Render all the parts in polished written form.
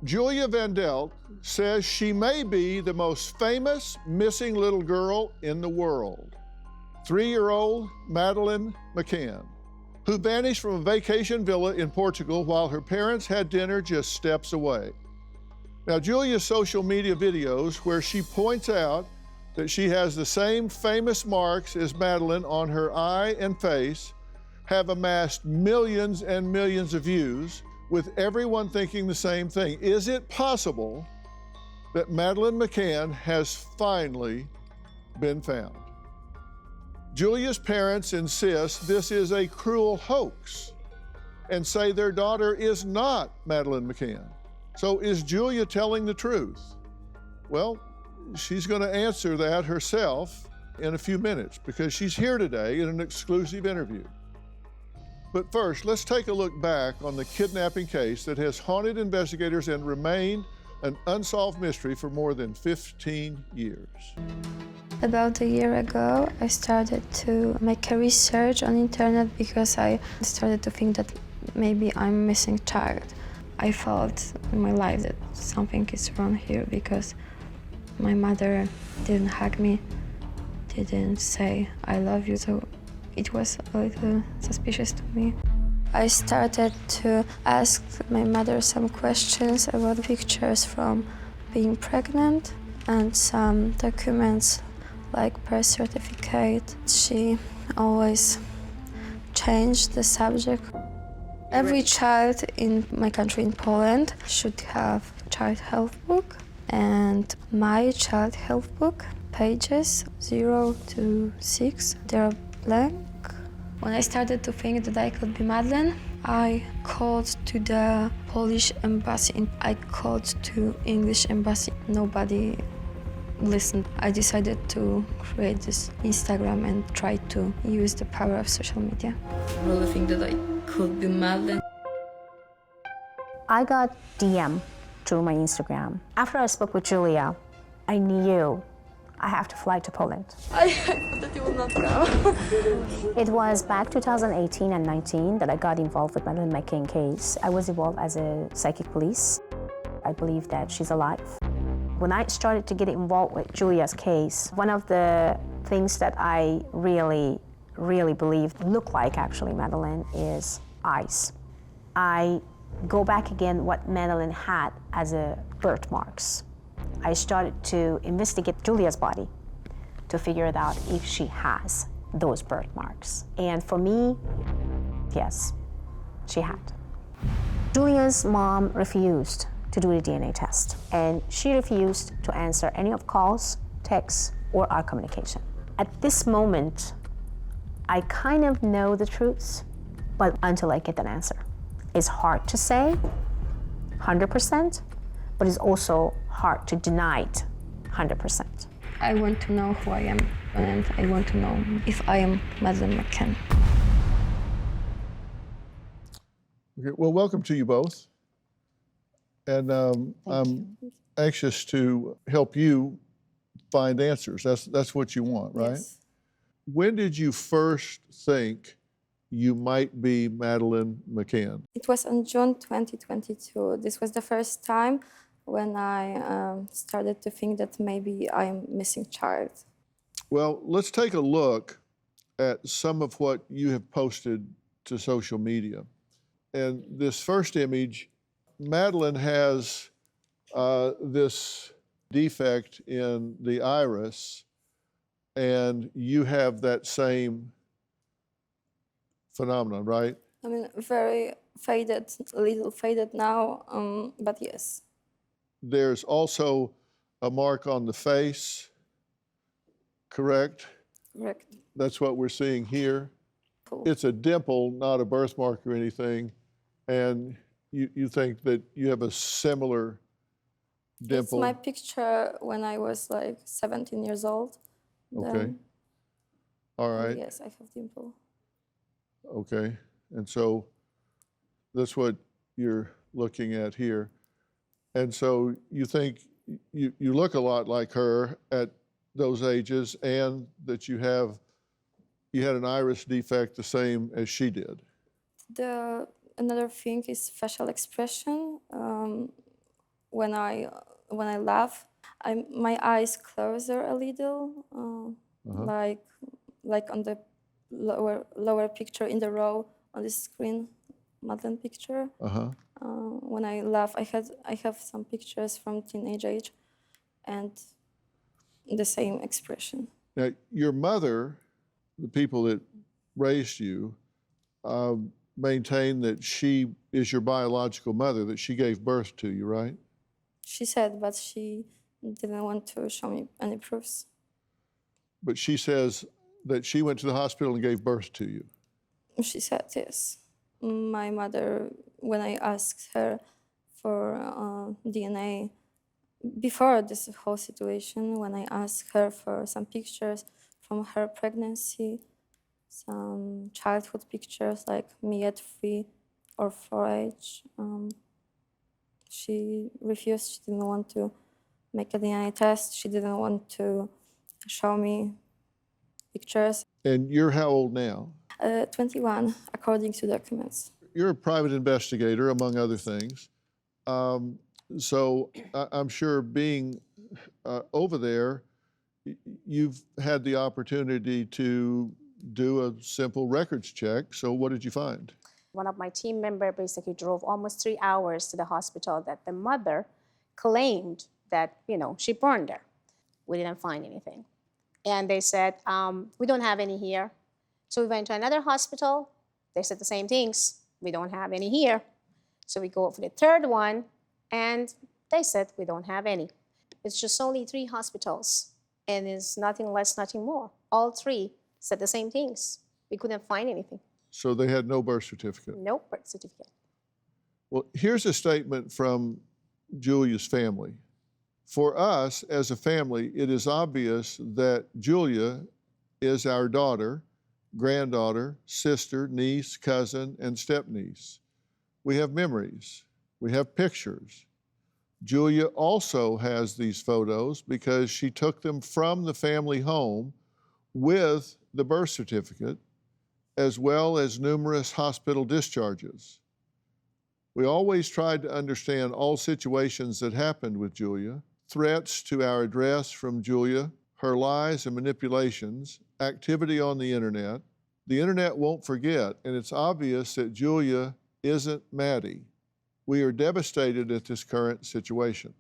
Julia Wendell says she may be the most famous missing little girl in the world. 3-year-old Madeleine McCann, who vanished from a vacation villa in Portugal while her parents had dinner just steps away. Now, Julia's social media videos where she points out that she has the same famous marks as Madeleine on her eye and face have amassed millions and millions of views, with everyone thinking the same thing. Is it possible that Madeleine McCann has finally been found? Julia's parents insist this is a cruel hoax and say their daughter is not Madeleine McCann. So is Julia telling the truth? Well, she's going to answer that herself in a few minutes because she's here today in an exclusive interview. But first, let's take a look back on the kidnapping case that has haunted investigators and remained an unsolved mystery for more than 15 years. About a year ago, I started to make a research on internet because I started to think that maybe I'm a missing child. I felt in my life that something is wrong here because my mother didn't hug me, didn't say I love you, so it was a little suspicious to me. I started to ask my mother some questions about pictures from being pregnant and some documents like birth certificate. She always changed the subject. Every child in my country, in Poland, should have child health book, and my child health book, pages 0 to 6, they're blank. When I started to think that I could be Madeleine, I called to the Polish embassy. I called to English embassy. Nobody listened. I decided to create this Instagram and try to use the power of social media. I really think that I could be Madeleine. I got DM through my Instagram. After I spoke with Julia, I knew I have to fly to Poland. I thought that you would not come. It was back 2018 and 19 that I got involved with Madeleine McCann case. I was involved as a psychic police. I believe that she's alive. When I started to get involved with Julia's case, one of the things that I really believed look like actually Madeleine is eyes. I go back again what Madeleine had as a birthmarks. I started to investigate Julia's body to figure it out if she has those birthmarks. And for me, yes, she had. Julia's mom refused to do the DNA test, and she refused to answer any of calls, texts, or our communication. At this moment, I kind of know the truth, but until I get an answer. It's hard to say 100%, but it's also hard to deny it 100%. I want to know who I am, and I want to know if I am Madeleine McCann. Okay, well, welcome to you both. And I'm anxious to help you find answers. That's what you want, right? Yes. When did you first think you might be Madeleine McCann? It was on June 2022. This was the first time when I started to think that maybe I'm a missing child. Well, let's take a look at some of what you have posted to social media. And this first image, Madeleine has this defect in the iris, and you have that same phenomenon, right? I mean, very faded, a little faded now, but yes. There's also a mark on the face, correct? Correct. That's what we're seeing here. Cool. It's a dimple, not a birthmark or anything, and you think that you have a similar dimple? It's my picture when I was like 17 years old. Okay. Then, All right. Yes, I have dimple. Okay. And so that's what you're looking at here. And so you think you look a lot like her at those ages, and that you had an iris defect the same as she did. Another thing is facial expression. when I laugh, my eyes closer a little, like on the lower picture in the row on the screen, Madeleine picture. When I laugh, I have some pictures from teenage age, and the same expression. Now, your mother, the people that raised you, maintain that she is your biological mother, that she gave birth to you, right? She said, but she didn't want to show me any proofs. But she says that she went to the hospital and gave birth to you. She said yes. My mother, when I asked her for DNA, before this whole situation, when I asked her for some pictures from her pregnancy, some childhood pictures like me at 3 or 4 age, she refused. She didn't want to make a DNA test. She didn't want to show me pictures. And you're how old now? 21, according to documents. You're a private investigator, among other things. So I'm sure being over there, you've had the opportunity to do a simple records check. So what did you find? One of my team members basically drove almost 3 hours to the hospital that the mother claimed that, she burned there. We didn't find anything. And they said, we don't have any here. So we went to another hospital. They said the same things. We don't have any here. So we go for the third one, and they said we don't have any. It's just only 3 hospitals, and it's nothing less, nothing more. All 3 said the same things. We couldn't find anything. So they had no birth certificate? No birth certificate. Well, here's a statement from Julia's family. For us as a family, it is obvious that Julia is our daughter, granddaughter, sister, niece, cousin, and stepniece. We have memories. We have pictures. Julia also has these photos because she took them from the family home with the birth certificate, as well as numerous hospital discharges. We always tried to understand all situations that happened with Julia, threats to our address from Julia, her lies and manipulations, activity on the internet. The internet won't forget, and it's obvious that Julia isn't Maddie. We are devastated at this current situation.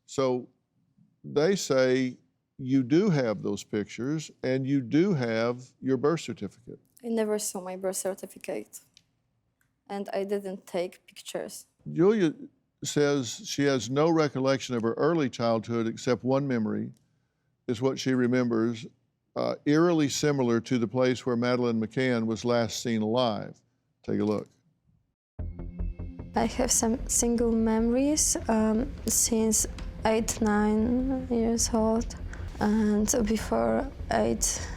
So they say you do have those pictures and you do have your birth certificate. I never saw my birth certificate, and I didn't take pictures. Julia says she has no recollection of her early childhood except one memory, is what she remembers, eerily similar to the place where Madeleine McCann was last seen alive. Take a look. I have some single memories since 8, 9 years old, and before 8,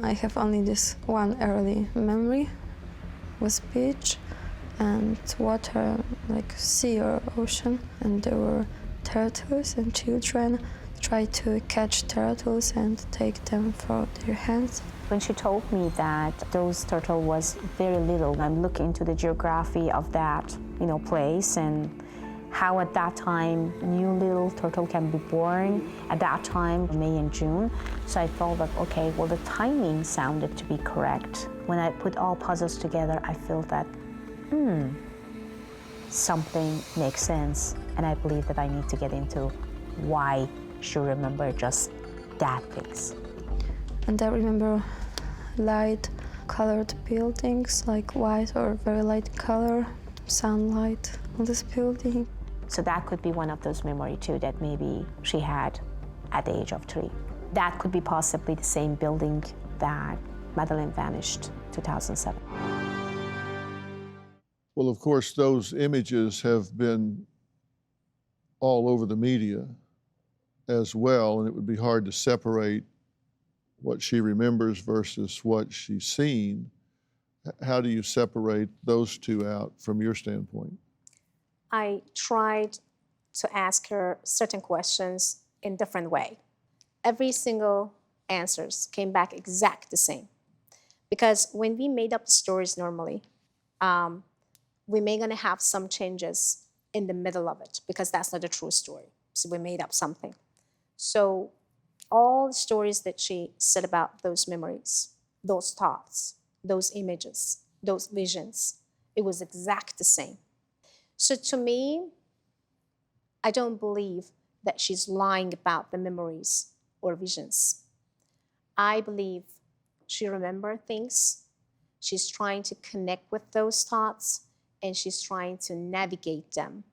I have only this one early memory. It was beach and water, like sea or ocean, and there were turtles, and children tried to catch turtles and take them for their hands. When she told me that those turtle was very little, I'm looking into the geography of that, place, and how at that time new little turtle can be born at that time, May and June. So I felt that, okay, well, the timing sounded to be correct. When I put all puzzles together, I feel that, something makes sense, and I believe that I need to get into why she remembered just that place. And I remember light-colored buildings, like white or very light color, sunlight on this building. So that could be one of those memories too that maybe she had at the age of 3. That could be possibly the same building that Madeleine vanished 2007. Well, of course, those images have been all over the media as well, and it would be hard to separate what she remembers versus what she's seen. How do you separate those two out from your standpoint? I tried to ask her certain questions in different way. Every single answers came back exact the same. Because when we made up stories normally, we may gonna have some changes in the middle of it, because that's not a true story. So we made up something. So all the stories that she said about those memories, those thoughts, those images, those visions, it was exact the same. So to me, I don't believe that she's lying about the memories or visions. I believe she remembers things, she's trying to connect with those thoughts, and she's trying to navigate them.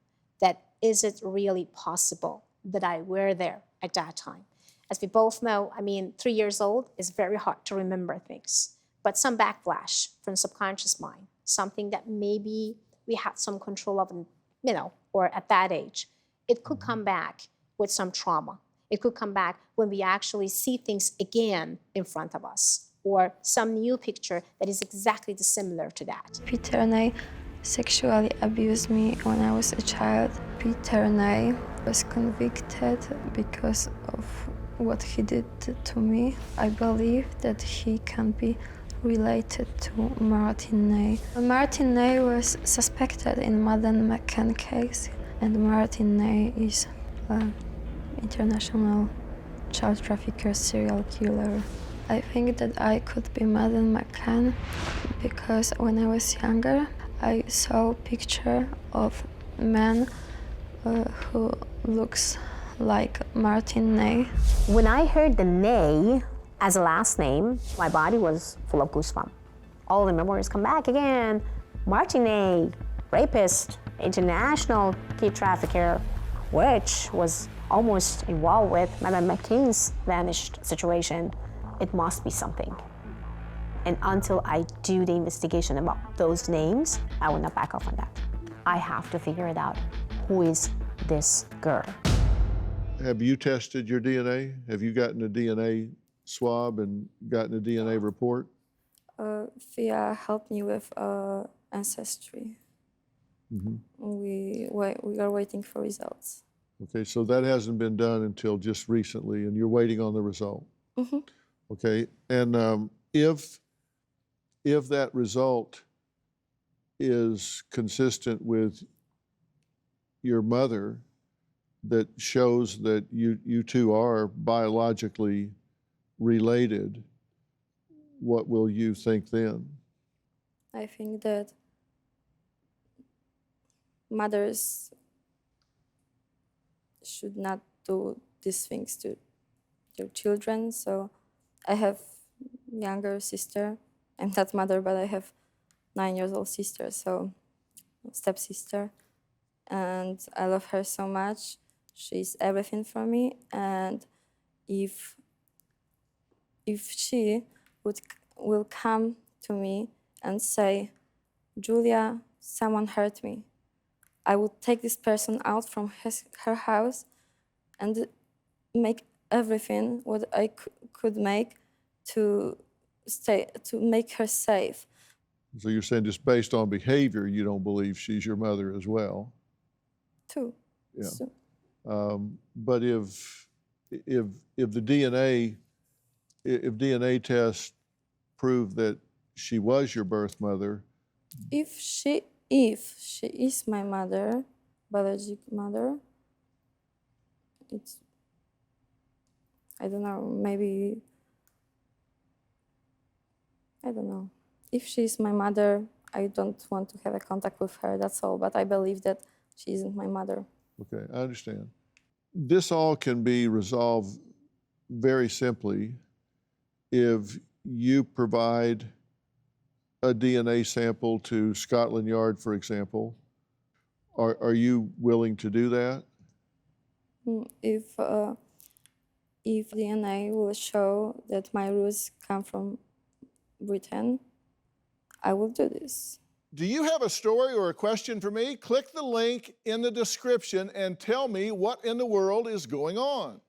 That is it really possible that I were there at that time? As we both know, 3 years old is very hard to remember things, but some backlash from subconscious mind, something that maybe we had some control of, or at that age, it could come back with some trauma. It could come back when we actually see things again in front of us, or some new picture that is exactly similar to that. Peter and I sexually abused me when I was a child. Peter and I was convicted because of what he did to me. I believe that he can be related to Martin Ney. Martin Ney was suspected in Madeleine McCann case, and Martin Ney is an international child trafficker, serial killer. I think that I could be Madeleine McCann because when I was younger, I saw a picture of a man who looks like Martin Ney. When I heard the Ney as a last name, my body was full of goosebumps. All the memories come back again. Martin Ney, rapist, international kid trafficker, which was almost involved with Madeleine McCann's vanished situation. It must be something. And until I do the investigation about those names, I will not back off on that. I have to figure it out. Who is this girl? Have you tested your DNA? Have you gotten a DNA swab and gotten a DNA report? Fia helped me with ancestry. Mm-hmm. We are waiting for results. Okay, so that hasn't been done until just recently, and you're waiting on the result. Mm-hmm. Okay, and if that result is consistent with your mother, that shows that you two are biologically related, what will you think then? I think that mothers should not do these things to their children. So I have younger sister. I'm not mother, but I have 9-year-old sister, so stepsister. And I love her so much. She's everything for me. And if she will come to me and say, Julia, someone hurt me, I would take this person out from her house and make everything what I could make to make her safe. So you're saying just based on behavior, you don't believe she's your mother as well? Too. Yeah. So, but if the DNA tests prove that she was your birth mother, if she is my mother, biological mother, it's, I don't know, maybe, I don't know. If she's my mother, I don't want to have a contact with her, that's all. But I believe that she isn't my mother. okay, I understand. This all can be resolved very simply if you provide a DNA sample to Scotland Yard, for example. Are you willing to do that? If DNA will show that my roots come from Britain, I will do this. Do you have a story or a question for me? Click the link in the description and tell me what in the world is going on.